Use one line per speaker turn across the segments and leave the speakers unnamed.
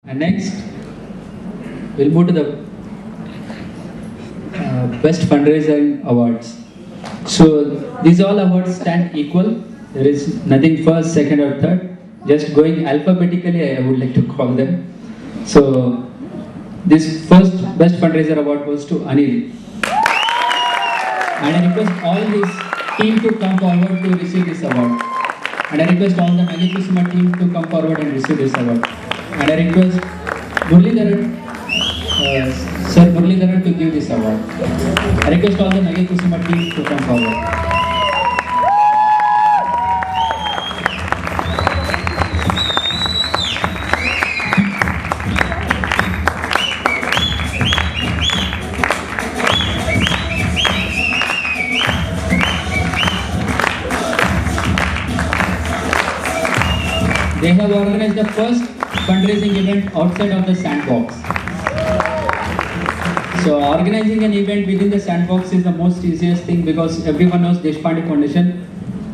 And next, we'll move to the Best Fundraising Awards. So these all awards stand equal. There is nothing first, second, or third. Just going alphabetically, I would like to call them. So this first Best Fundraiser Award goes to Anil. And I request all his team to come forward to receive this award. And I request all the Nagi Kusuma team to come forward and receive this award. And I request Muralidharan, Sir Muralidharan to give this award. I request all the Nagi Kusuma team to come forward. They have organized the first fundraising event outside of the sandbox. So organizing an event within the sandbox is the most easiest thing because everyone knows Deshpande Foundation,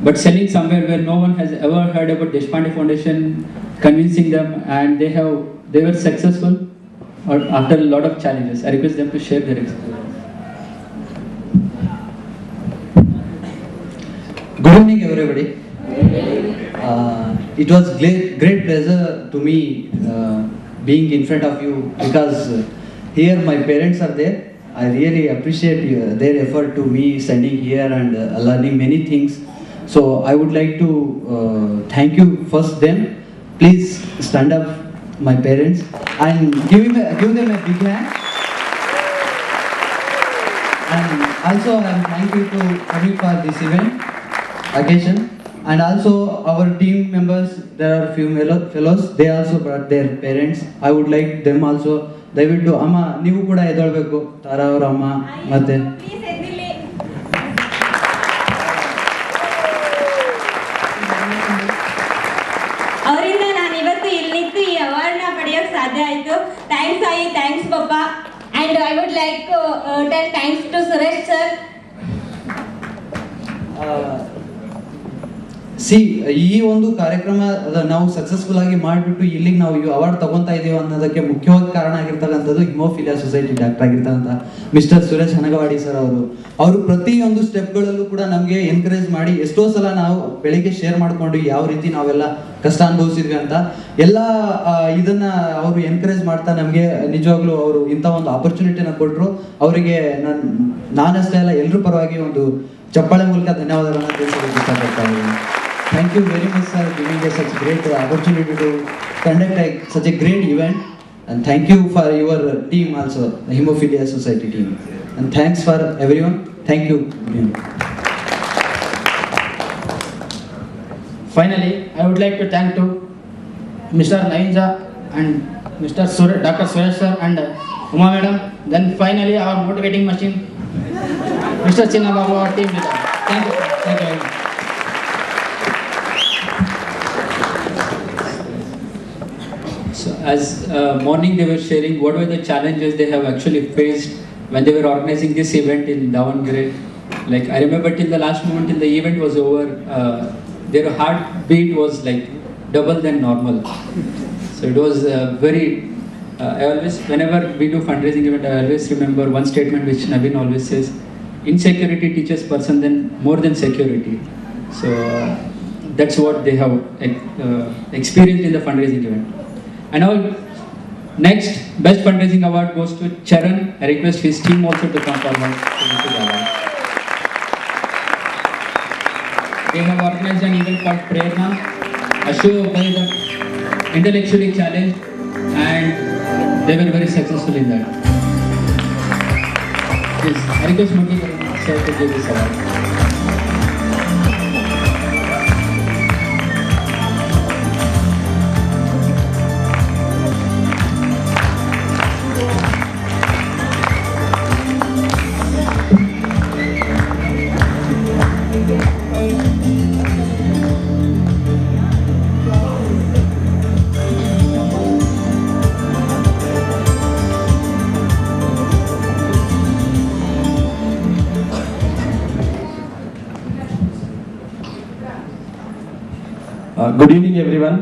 but selling somewhere where no one has ever heard about Deshpande Foundation, convincing them, and they were successful after a lot of challenges. I request them to share their experience.
Good evening, everybody. It was great pleasure to me being in front of you because here my parents are there. I really appreciate their effort to me standing here and learning many things. So I would like to thank you first them. Please stand up, my parents, and give them a big hand. And also I am thankful to coming for this event occasion. And also our team members, there are few fellows, they also brought their parents. I would like them also. ದಯವಿಟ್ಟು ಅಮ್ಮ ನೀವು ಕೂಡ ಎದ್ದೇಳಬೇಕು, ತಾರಾ ಅವರ ಅಮ್ಮ ಮತ್ತೆ
ಅವರಿಂದ ನಾನು ಇವತ್ತು ಇಲ್ಲಿ ನಿಂತು ಈ ಅವಾರ್ಡ್ನ ಪಡೆಯೋಕೆ ಸಾಧ್ಯ ಆಯಿತು. ಥ್ಯಾಂಕ್ಸ್ ಆಯಿ, ಥ್ಯಾಂಕ್ಸ್ ಪಪ್ಪ. And I would like to tell thanks to Suresh sir.
ಈ ಒಂದು ಕಾರ್ಯಕ್ರಮ ನಾವು ಸಕ್ಸಸ್ಫುಲ್ ಆಗಿ ಮಾಡಿಬಿಟ್ಟು ಇಲ್ಲಿಗೆ ನಾವು ಅವಾರ್ಡ್ ತಗೊಂತಾ ಇದೀವಿ ಅನ್ನೋದಕ್ಕೆ ಮುಖ್ಯವಾಗಿ ಕಾರಣ ಆಗಿರ್ತಕ್ಕಂಥದ್ದು ಹಿಮೋಫಿಲಿಯಾ ಸೊಸೈಟಿ ಡಾಕ್ಟರ್ ಆಗಿರ್ತಕ್ಕಂಥ ಮಿಸ್ಟರ್ ಸುರೇಶ್ ಹನಗವಾಡಿ ಸರ್ ಅವರು ಪ್ರತಿಯೊಂದು ಸ್ಟೆಪ್ಗಳಲ್ಲೂ ಕೂಡ ನಮಗೆ ಎನ್ಕರೇಜ್ ಮಾಡಿ ಎಷ್ಟೋ ಸಲ ನಾವು ಬೆಳಿಗ್ಗೆ ಶೇರ್ ಮಾಡ್ಕೊಂಡು ಯಾವ ರೀತಿ ನಾವೆಲ್ಲ ಕಷ್ಟ ಅನುಭವಿಸಿದ್ವಿ ಅಂತ ಎಲ್ಲ ಇದನ್ನ ಅವರು ಎನ್ಕರೇಜ್ ಮಾಡ್ತಾ ನಮಗೆ ನಿಜವಾಗ್ಲೂ ಅವರು ಇಂಥ ಒಂದು ಆಪರ್ಚುನಿಟಿನ ಕೊಟ್ಟರು. ಅವರಿಗೆ ನಾನಷ್ಟೇ ಅಲ್ಲ ಎಲ್ಲರ ಪರವಾಗಿ ಒಂದು ಚಪ್ಪಾಳೆ ಮೂಲಕ ಧನ್ಯವಾದಗಳನ್ನು ತಿಳಿಸೋದಕ್ಕೆ ಇಷ್ಟಪಡ್ತಾ ಇದ್ದೀನಿ. Thank you very much, sir, giving us such great opportunity to conduct such a great event. And thank you for your team also, the Hemophilia Society team. And thanks for everyone. Thank you.
Finally, I would like to thank to Mr. Navinja and Dr. Suresh sir and Uma madam. Then finally, our motivating machine, Mr. Chinna Babu, our team leader. Thank you. Thank you very much.
So as morning they were sharing what were the challenges they have actually faced when they were organizing this event in Davangere. Like I remember till the last moment till the event was over, their heartbeat was like double than normal. So it was very, I always, whenever we do fundraising event, I always remember one statement which Naveen always says, insecurity teaches person more than security. So that's what they have experienced in the fundraising event. And now, next Best Fundraising Award goes to Charan. I request his team also to come forward to receive the award. They have organized an event called Prerna, a show by the intellectually challenged, and they were very successful in that. Yes, I request Muralidharan sir to give this award.
Good evening, everyone.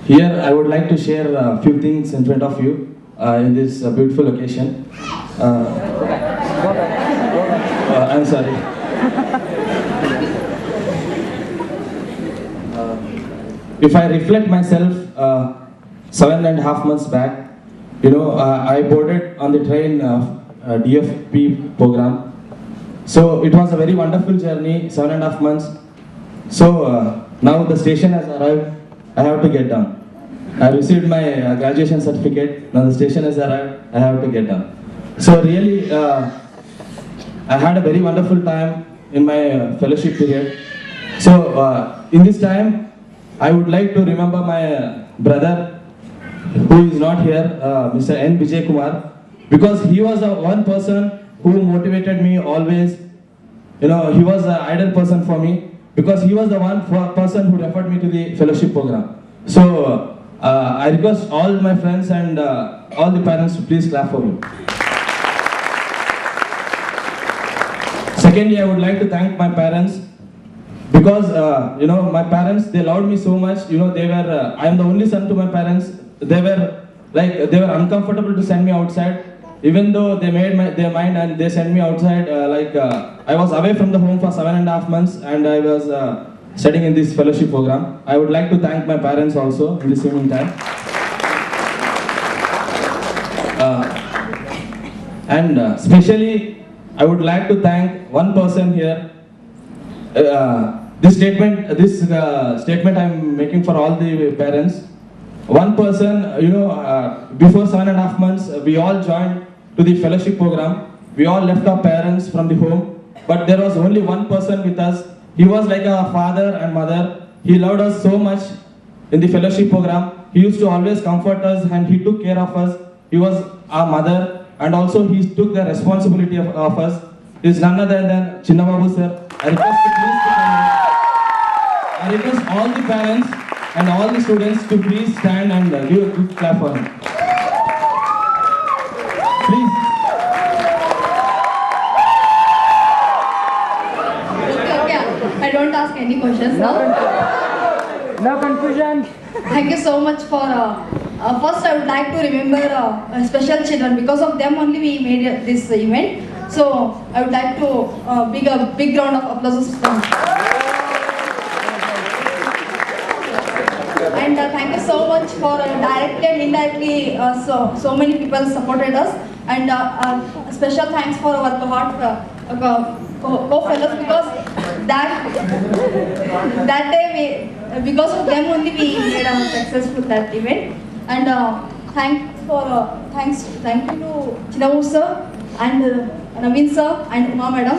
Here, I would like to share a few things in front of you in this beautiful occasion. I'm sorry. If I reflect myself 7.5 months back, I boarded on the train DFP program. So it was a very wonderful journey, 7.5 months. So now the station has arrived, I have to get down. I received my graduation certificate, now the station has arrived, I have to get down. So really, I had a very wonderful time in my fellowship period. So in this time, I would like to remember my brother who is not here, Mr. N. Vijay Kumar, because he was the one person who motivated me always. He was an ideal person for me because he was the one person who referred me to the fellowship program. So I request all my friends and all the parents to please clap for me. Secondly, I would like to thank my parents because my parents, they loved me so much. I am the only son to my parents. They were uncomfortable to send me outside, even though they made their mind and they sent me outside. I was away from the home for 7.5 months and I was studying in this fellowship program. I would like to thank my parents also in this evening time. And especially, I would like to thank one person here. This statement I'm making for all the parents. One person, before 7.5 months, we all joined to the fellowship program. We all left our parents from the home, but there was only one person with us. He was like a father and mother. He loved us so much in the fellowship program. He used to always comfort us and he took care of us. He was our mother and also he took the responsibility of us. He is none other than Chinnababu sir. I request all the parents and all the students to please stand and give a good clap for him. Please.
Okay. I don't ask any questions now.
No confusion.
Thank you so much for. First, I would like to remember special children. Because of them only we made this event. So I would like to big round of applause for them. And thank you so much for directly and indirectly so many people supported us. And special thanks for our co-fellows because that day because of them only we made a successful that event. And thank you to Chinnababu sir and Naveen sir and Uma madam.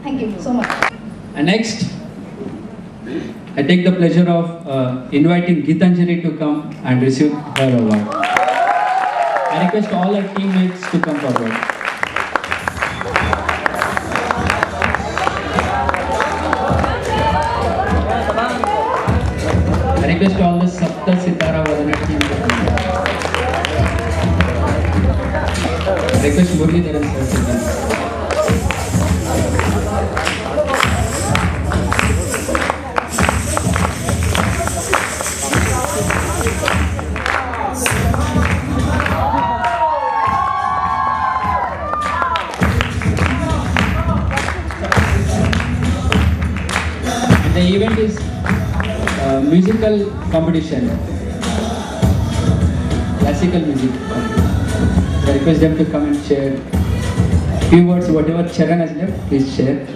Thank you so much.
And next, I take the pleasure of inviting Geetanjali to come and receive her award. I request all our teammates to come forward. I request all the Sapta Sitara Vadana team to come forward. I request Muralidharan sir to come. The event is musical competition, classical music competition. So I request them to come and share few words, whatever Charan has left, please share.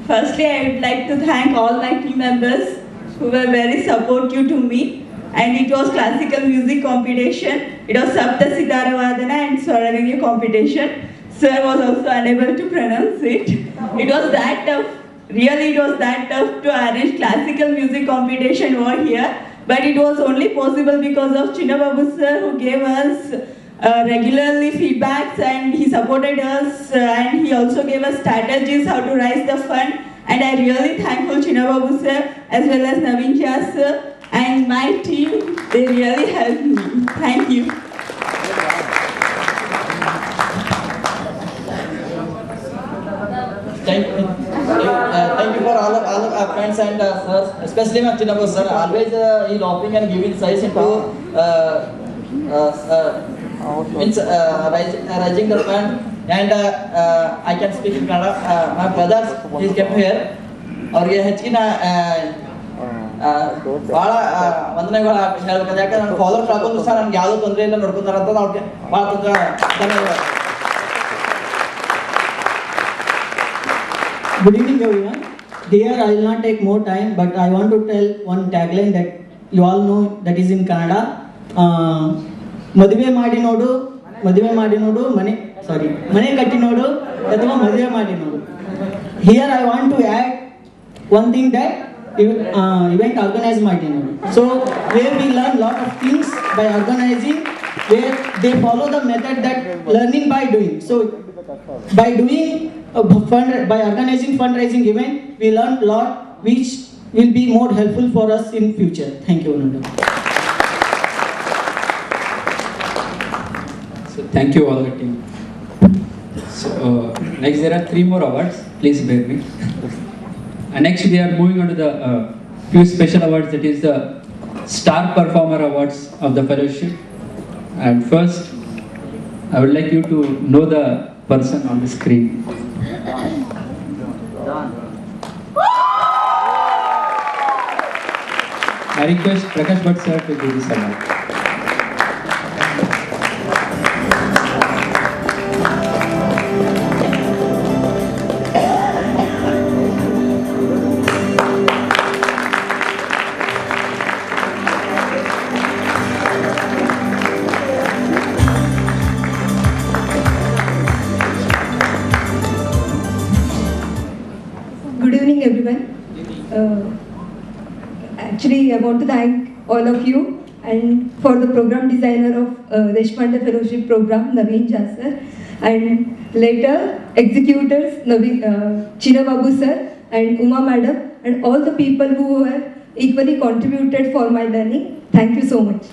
Firstly, I would like to thank all my team members who were very supportive to me. And it was classical music competition. It was Sapta Sitara Vadana and Swararanga competition. Sir was also unable to pronounce it. It was that tough. Really, it was that tough to arrange classical music competition over here. But it was only possible because of Chinnababu sir who gave us regularly feedbacks and he supported us and he also gave us strategies how to raise the fund. And I really thankful Chinnababu sir as well as Naveen Jha sir and my team, they really helped me. Thank you.
Thank you for all of our friends and sirs, especially my Chinabu sir. Always he laughing and giving suggestion to raising the fund. And I can speak in Kannada. My brothers, he came here. ಅವ್ರಿಗೆ ಹೆಚ್ಚಿನ ಭಾಳ ವಂದನೆಗಳು ಹೇಳ್ಬೇಕು. ಯಾಕಂದ್ರೆ ನಾನು followers ಹಾಕೊಂಡು sir ನನ್ಗೆ ಯಾವುದೋ ತೊಂದರೆ ಇಲ್ಲ ನೋಡ್ಕೊಂತಾರ ಅಂತ ಅವ್ರಿಗೆ ಭಾಳ ತೊಂದರೆ ಧನ್ಯವಾದ.
Good evening everyone. Dear, I will not take more time, but I want to tell one tagline that you all know, that is in Kannada. ಮದುವೆ ಮಾಡಿ ನೋಡು ಮನೆ ಕಟ್ಟಿ ನೋಡು ಅಥವಾ ಮದುವೆ ಮಾಡಿ ನೋಡು. Here I want to add one thing, that event organize ಮಾಡಿ ನೋಡು. So where we learn lot of things by organizing, where they follow the method that learning by doing. So by doing by organizing fundraising event, we learn lot which will be more helpful for us in future. Thank you, Ananda.
So thank you all the team. So next there are 3 more awards. Please bear me. And next we are moving on to the few special awards, that is the Star Performer Awards of the fellowship. And first, I would like you to know the person on the screen. I request Prakash Bhatt sir to give this award.
Good evening, everyone. Actually, I want to thank all of you and for the program designer of Deshpande Fellowship Program, Naveen Jha sir, and later executors, Chinababu sir and Uma madam, and all the people who have equally contributed for my learning. Thank you so much.